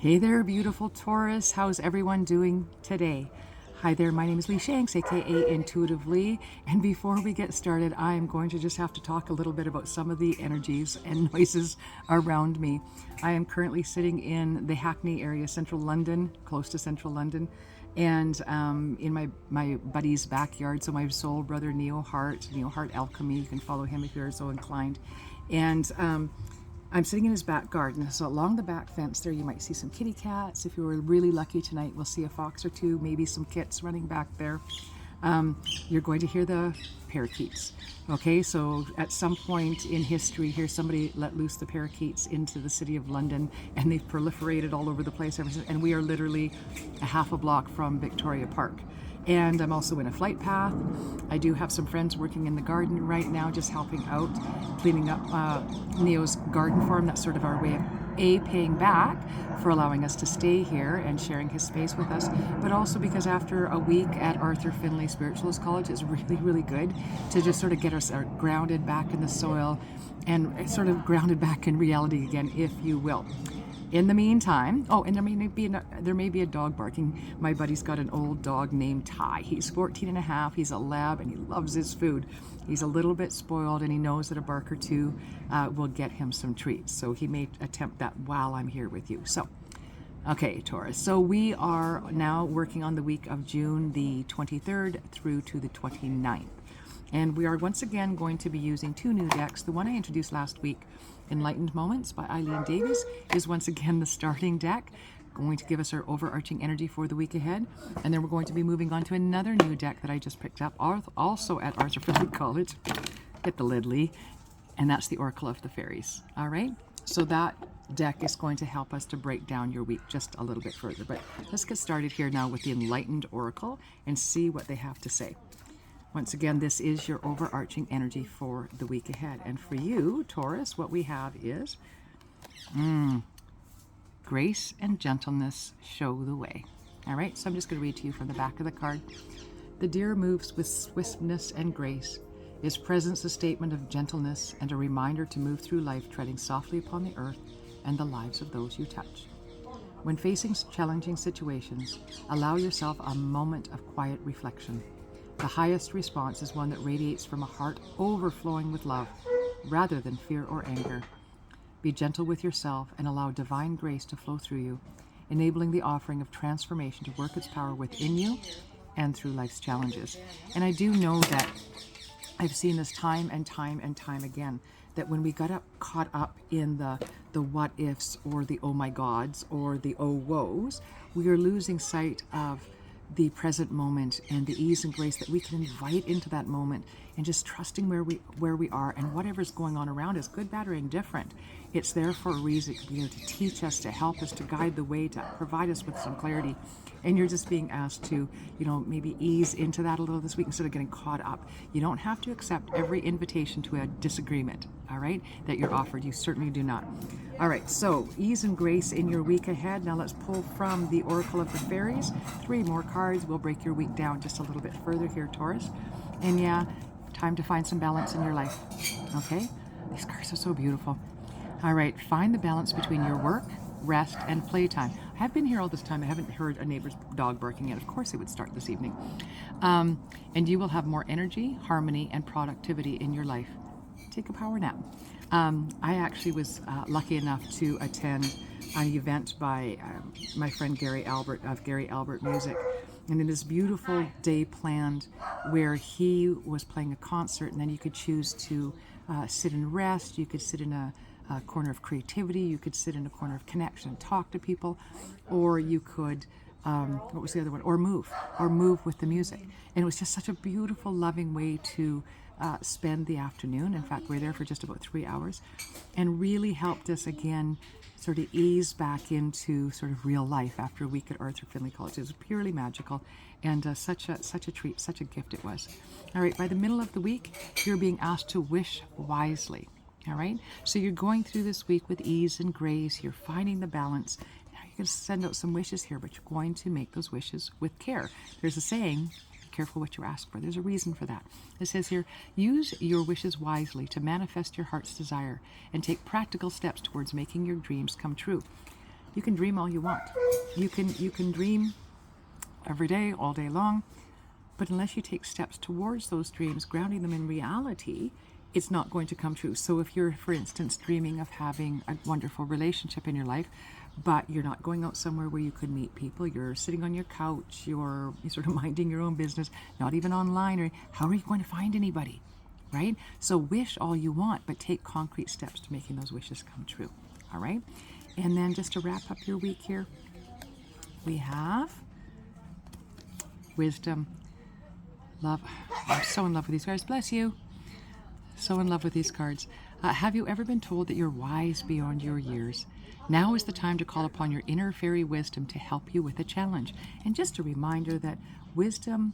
Hey there, beautiful Taurus. How's everyone doing today? Hi there, my name is Lee Shanks, aka Intuitive Lee. And before we get started, I'm going to just have to talk a little bit about some of the energies and noises around me. I am currently sitting in the Hackney area, central London, close to central London, and in my buddy's backyard. So my soul brother Neo Heart Alchemy, you can follow him if you're so inclined. And I'm sitting in his back garden. So along the back fence there, you might see some kitty cats. If you were really lucky tonight, we'll see a fox or two, maybe some kits running back there. You're going to hear the parakeets. Okay, so at some point in history here, somebody let loose the parakeets into the city of London, and they've proliferated all over the place ever since. And we are literally a half a block from Victoria Park. And I'm also in a flight path. I do have some friends working in the garden right now, just helping out, cleaning up Neo's garden for him. That's sort of our way of paying back for allowing us to stay here and sharing his space with us, but also because after a week at Arthur Findlay Spiritualist College, it's really, really good to just sort of get us grounded back in the soil and sort of grounded back in reality again, if you will. In the meantime, and there may be a dog barking. My buddy's got an old dog named Ty. He's 14 and a half. He's a lab and he loves his food. He's a little bit spoiled and he knows that a bark or two will get him some treats. So he may attempt that while I'm here with you. So, okay, Taurus. So we are now working on the week of June the 23rd through to the 29th. And we are once again going to be using two new decks. The one I introduced last week, Enlightened Moments by Eileen Davies, is once again the starting deck, going to give us our overarching energy for the week ahead. And then we're going to be moving on to another new deck that I just picked up, also at Arthur Findlay College. Hit the lid, Lee. And that's the Oracle of the Fairies. All right? So that deck is going to help us to break down your week just a little bit further. But let's get started here now with the Enlightened Oracle and see what they have to say. Once again, this is your overarching energy for the week ahead. And for you, Taurus, what we have is grace and gentleness show the way. All right, so I'm just going to read to you from the back of the card. The deer moves with swiftness and grace. His presence a statement of gentleness and a reminder to move through life treading softly upon the earth and the lives of those you touch. When facing challenging situations, allow yourself a moment of quiet reflection. The highest response is one that radiates from a heart overflowing with love, rather than fear or anger. Be gentle with yourself and allow divine grace to flow through you, enabling the offering of transformation to work its power within you and through life's challenges. And I do know that I've seen this time and time and time again, that when we got caught up in the what ifs or the oh my gods or the oh woes, we are losing sight of the present moment and the ease and grace that we can invite into that moment, and just trusting where we are, and whatever's going on around us, good, bad, or indifferent, it's there for a reason, to teach us, to help us, to guide the way, to provide us with some clarity. And you're just being asked to, maybe ease into that a little this week instead of getting caught up. You don't have to accept every invitation to a disagreement, all right, that you're offered. You certainly do not. All right, so ease and grace in your week ahead. Now let's pull from the Oracle of the Fairies. 3 more cards. We'll break your week down just a little bit further here, Taurus. And yeah, time to find some balance in your life, okay? These cards are so beautiful. All right, find the balance between your work, rest, and playtime. I have been here all this time. I haven't heard a neighbor's dog barking yet. Of course it would start this evening. And you will have more energy, harmony, and productivity in your life. Take a power nap. I actually was lucky enough to attend an event by my friend Gary Albert of Gary Albert Music. And in this beautiful day planned where he was playing a concert, and then you could choose to sit and rest. You could sit in a corner of creativity, you could sit in a corner of connection and talk to people, or you could, what was the other one? Or move with the music. And it was just such a beautiful, loving way to spend the afternoon. In fact, we were there for just about 3 hours, and really helped us again sort of ease back into sort of real life after a week at Arthur Findlay College. It was purely magical, and such a treat, such a gift it was. All right, by the middle of the week, you're being asked to wish wisely. All right, so you're going through this week with ease and grace. You're finding the balance. Now you're going to send out some wishes here, but you're going to make those wishes with care. There's a saying, be careful what you ask for. There's a reason for that. It says here, use your wishes wisely to manifest your heart's desire and take practical steps towards making your dreams come true. You can dream all you want. You can dream every day, all day long, but unless you take steps towards those dreams, grounding them in reality, it's not going to come true. So if you're, for instance, dreaming of having a wonderful relationship in your life, but you're not going out somewhere where you could meet people, you're sitting on your couch, you're sort of minding your own business, not even online, or how are you going to find anybody, right? So wish all you want, but take concrete steps to making those wishes come true, all right? And then just to wrap up your week here, we have wisdom, love. I'm so in love with these cards. Bless you. So in love with these cards. Have you ever been told that you're wise beyond your years? Now is the time to call upon your inner fairy wisdom to help you with a challenge. And just a reminder that wisdom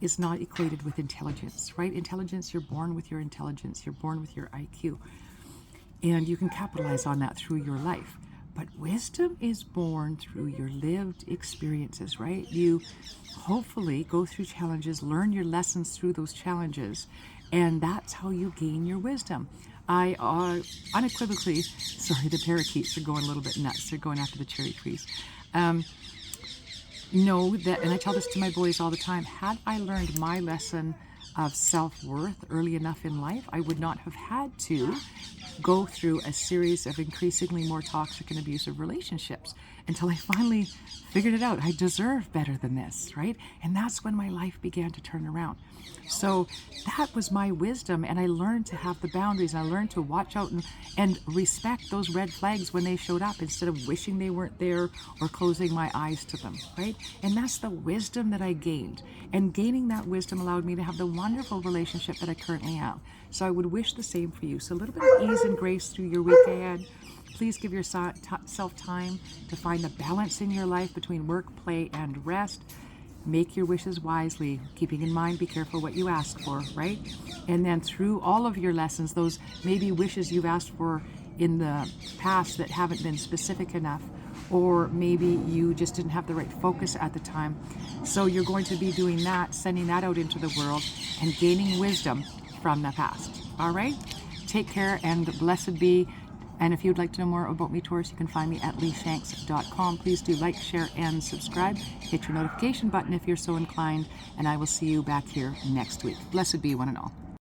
is not equated with intelligence, right? Intelligence, you're born with your intelligence. You're born with your IQ. And you can capitalize on that through your life. But wisdom is born through your lived experiences, right? You hopefully go through challenges, learn your lessons through those challenges, and that's how you gain your wisdom. I unequivocally, sorry, the parakeets are going a little bit nuts. They're going after the cherry trees. Know that, and I tell this to my boys all the time, had I learned my lesson of self-worth early enough in life, I would not have had to go through a series of increasingly more toxic and abusive relationships until I finally figured it out. I deserve better than this, right? And that's when my life began to turn around. So that was my wisdom, and I learned to have the boundaries, and I learned to watch out and respect those red flags when they showed up instead of wishing they weren't there or closing my eyes to them, right? And that's the wisdom that I gained. And gaining that wisdom allowed me to have the wonderful relationship that I currently have. So I would wish the same for you. So a little bit of ease and grace through your week ahead. Please give yourself time to find the balance in your life between work, play, and rest. Make your wishes wisely, keeping in mind, be careful what you ask for, right? And then through all of your lessons, those maybe wishes you've asked for in the past that haven't been specific enough, or maybe you just didn't have the right focus at the time. So you're going to be doing that, sending that out into the world and gaining wisdom from the past. All right? Take care and blessed be. And if you'd like to know more about me, Taurus, you can find me at leeshanks.com. Please do like, share, and subscribe. Hit your notification button if you're so inclined. And I will see you back here next week. Blessed be one and all.